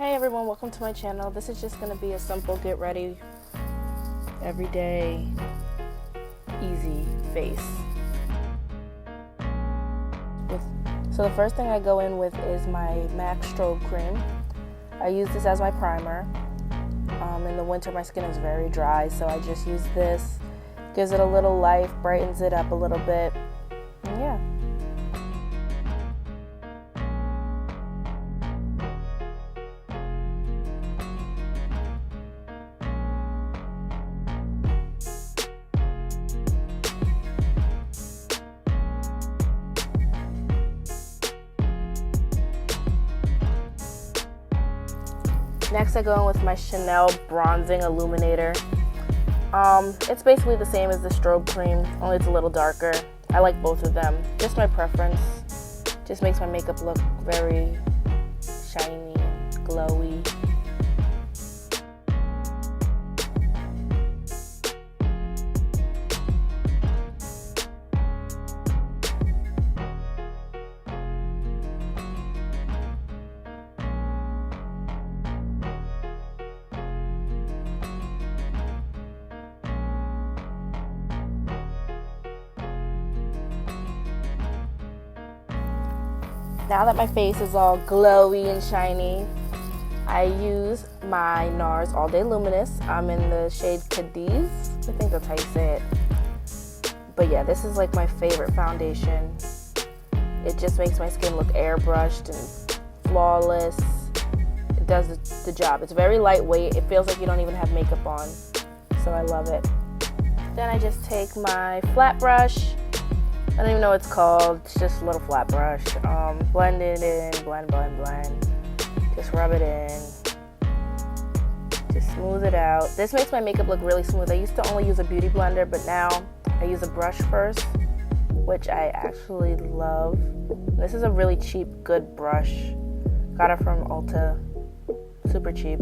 Hey everyone, welcome to my channel. This is just going to be a simple get ready, everyday, easy face. So the first thing I go in with is my MAC Strobe Cream. I use this as my primer. In the winter my skin is very dry, so I just use this. Gives it a little life, brightens it up a little bit, and yeah. Next I go in with my Chanel Bronzing Illuminator. It's basically the same as the Strobe Cream, only it's a little darker. I like both of them, just my preference. Just makes my makeup look very shiny and glowy. Now that my face is all glowy and shiny, I use my NARS All Day Luminous. I'm in the shade Cadiz. I think that's how you say it. But yeah, this is like my favorite foundation. It just makes my skin look airbrushed and flawless. It does the job. It's very lightweight. It feels like you don't even have makeup on. So I love it. Then I just take my flat brush. I don't even know what it's called. It's just a little flat brush. Blend it in, blend. Just rub it in. Just smooth it out. This makes my makeup look really smooth. I used to only use a beauty blender, but now I use a brush first, which I actually love. This is a really cheap, good brush. Got it from Ulta. Super cheap.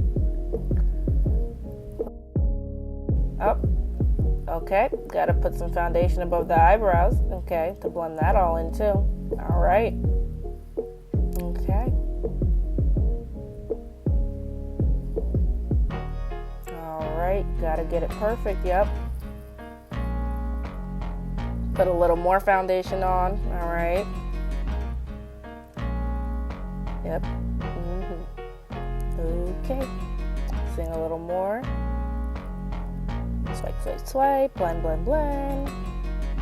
Oh. Okay, gotta put some foundation above the eyebrows, okay, to blend that all in too. All right. Okay. All right, gotta get it perfect, yep. Put a little more foundation on, all right. Yep. Okay, sing a little more. Swipe, swipe, swipe, blend,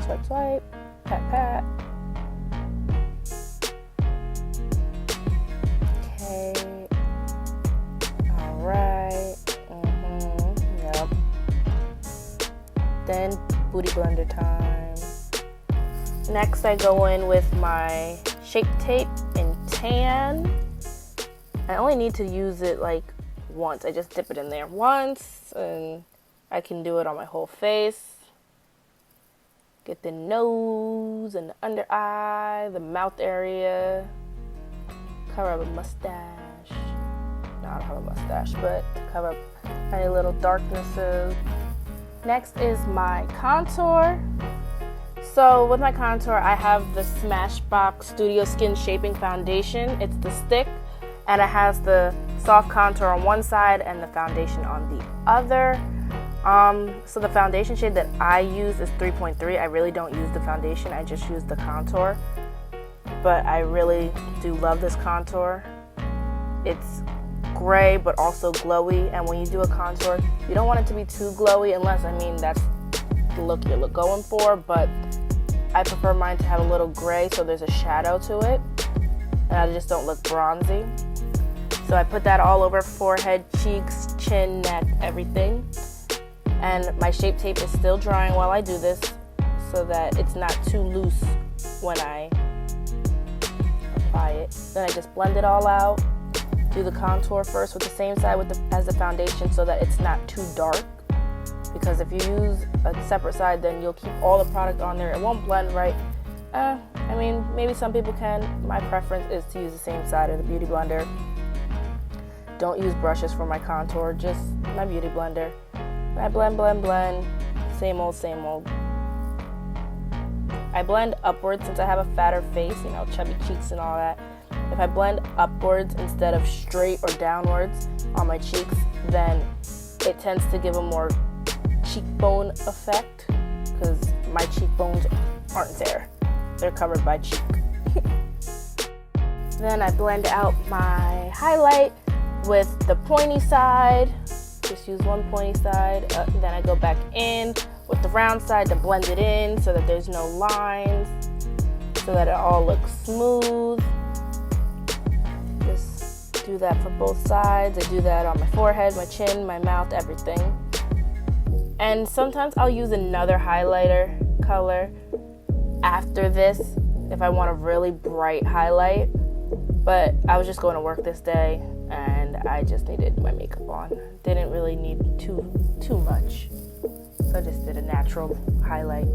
swipe, swipe, pat. Okay, all right, yep. Then booty blender time. Next I go in with my Shape Tape in Tan. I only need to use it like once. I just dip it in there once and I can do it on my whole face. Get the nose and the under eye, the mouth area. Cover up a mustache. No, I don't have a mustache, but to cover up any little darknesses. Next is my contour. So with my contour, I have the SMASHBOX Studio Skin Shaping Foundation. It's the stick, and it has the soft contour on one side and the foundation on the other. So the foundation shade that I use is 3.3. I really don't use the foundation, I just use the contour. But I really do love this contour. It's gray but also glowy, and when you do a contour, you don't want it to be too glowy unless, I mean, that's the look you're going for, but I prefer mine to have a little gray so there's a shadow to it, and I just don't look bronzy. So I put that all over forehead, cheeks, chin, neck, everything. And my Shape Tape is still drying while I do this so that it's not too loose when I apply it. Then I just blend it all out. Do the contour first with the same side as the foundation so that it's not too dark. Because if you use a separate side, then you'll keep all the product on there. It won't blend right. I mean, maybe some people can. My preference is to use the same side of the beauty blender. Don't use brushes for my contour, just my beauty blender. I blend, same old. I blend upwards since I have a fatter face, you know, chubby cheeks and all that. If I blend upwards instead of straight or downwards on my cheeks, then it tends to give a more cheekbone effect because my cheekbones aren't there. They're covered by cheek. Then I blend out my highlight with the pointy side. Just use one pointy side. Then I go back in with the round side to blend it in so that there's no lines, so that it all looks smooth. Just do that for both sides. I do that on my forehead, my chin, my mouth, everything. And sometimes I'll use another highlighter color after this if I want a really bright highlight. But I was just going to work this day and I just needed my makeup on. Didn't really need too much. So I just did a natural highlight.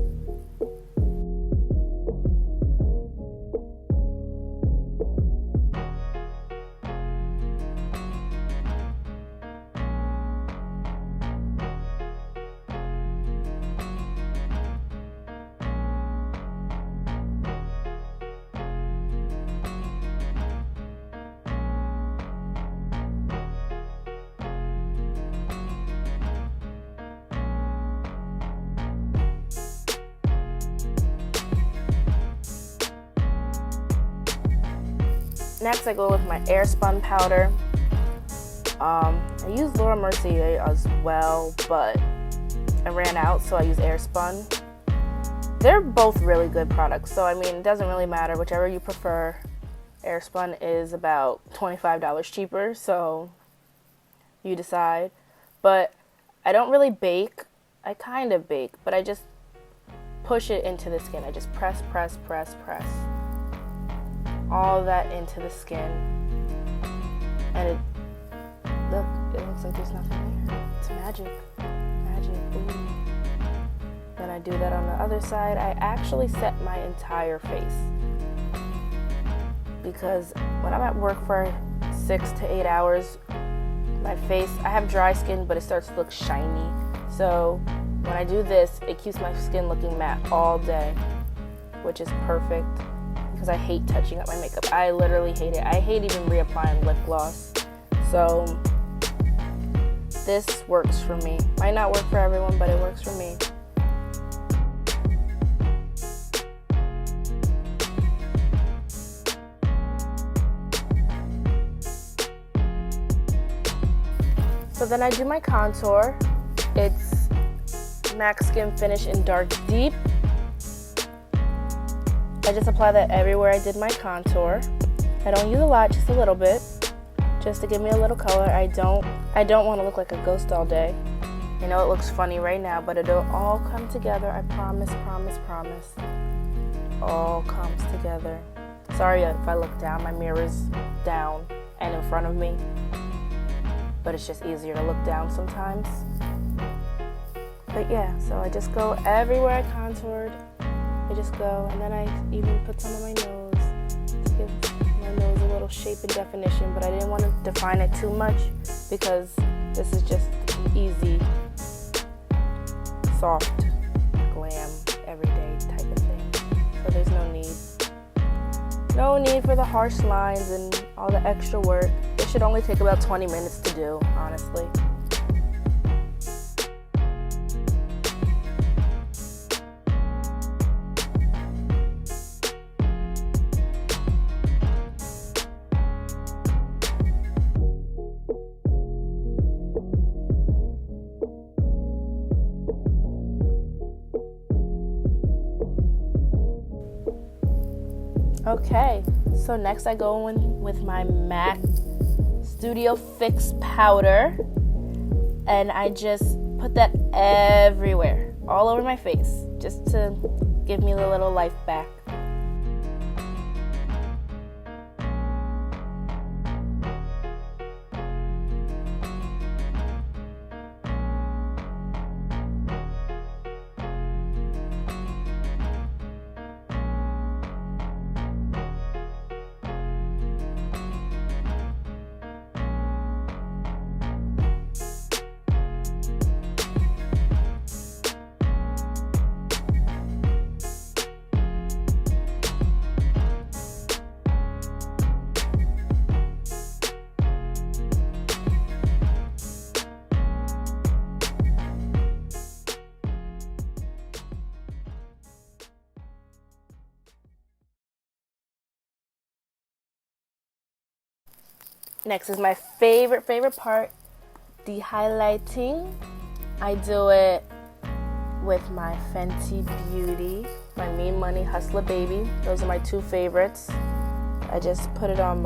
Next, I go with my AIRSPUN powder. I use Laura Mercier as well, but I ran out, so I use AIRSPUN. They're both really good products, so I mean, it doesn't really matter, whichever you prefer. AIRSPUN is about $25 cheaper, so you decide. But I don't really bake. I kind of bake, but I just push it into the skin. I just press. All that into the skin, and it looks like there's nothing there. It's magic. Ooh. Then I do that on the other side. I actually set my entire face because when I'm at work for 6 to 8 hours, my face, I have dry skin, but it starts to look shiny. So when I do this, it keeps my skin looking matte all day, which is perfect. Because I hate touching up my makeup. I literally hate it. I hate even reapplying lip gloss. So this works for me. Might not work for everyone, but it works for me. So then I do my contour. It's MAC Skin Finish in Dark Deep. I just apply that everywhere I did my contour. I don't use a lot, just a little bit, just to give me a little color. I don't want to look like a ghost all day. I know it looks funny right now, but it'll all come together. I promise. All comes together. Sorry if I look down. My mirror's down and in front of me, but it's just easier to look down sometimes. But yeah, so I just go everywhere I contoured. I just go, and then I even put some on my nose to give my nose a little shape and definition, but I didn't want to define it too much because this is just an easy, soft, glam, everyday type of thing. So there's no need for the harsh lines and all the extra work. It should only take about 20 minutes to do, honestly. Okay, so next I go in with my MAC Studio Fix powder, and I just put that everywhere, all over my face, just to give me a little life back. Next is my favorite part, the highlighting. I do it with my Fenty Beauty, my Mean Money Hustler Baby. Those are my two favorites. I just put it on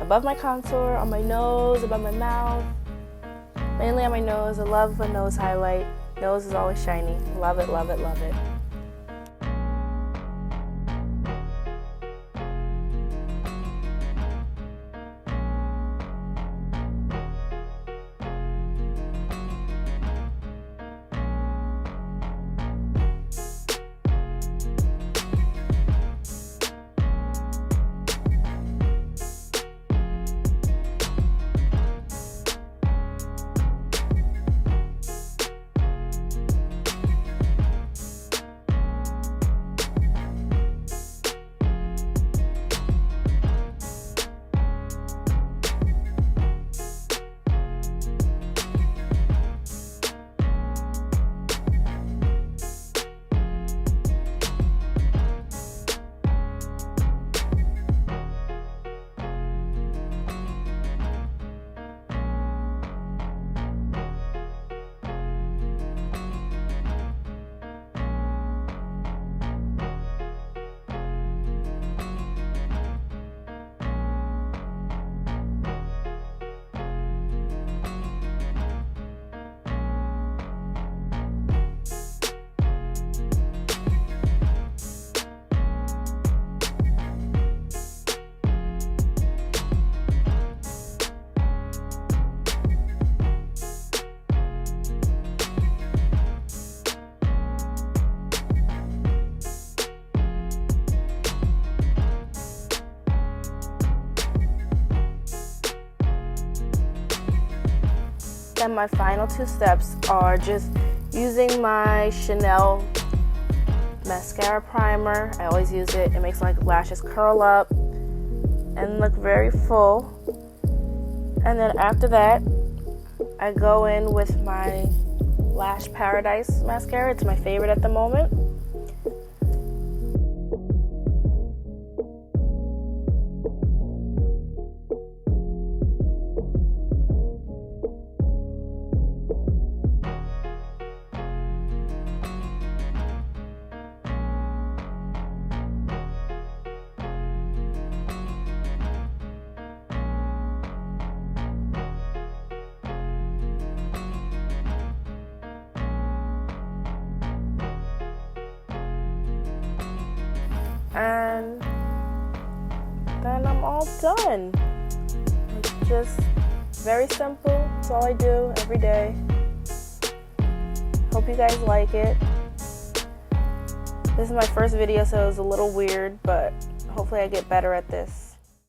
above my contour, on my nose, above my mouth. Mainly on my nose. I love a nose highlight. Nose is always shiny. Love it, love it, love it. And my final two steps are just using my Chanel mascara primer. I always use it. It makes my lashes curl up and look very full. And then after that, I go in with my Lash Paradise mascara. It's my favorite at the moment. And then I'm all done. It's just very simple. It's all I do every day. Hope you guys like it. This is my first video, so it was a little weird, but hopefully I get better at this.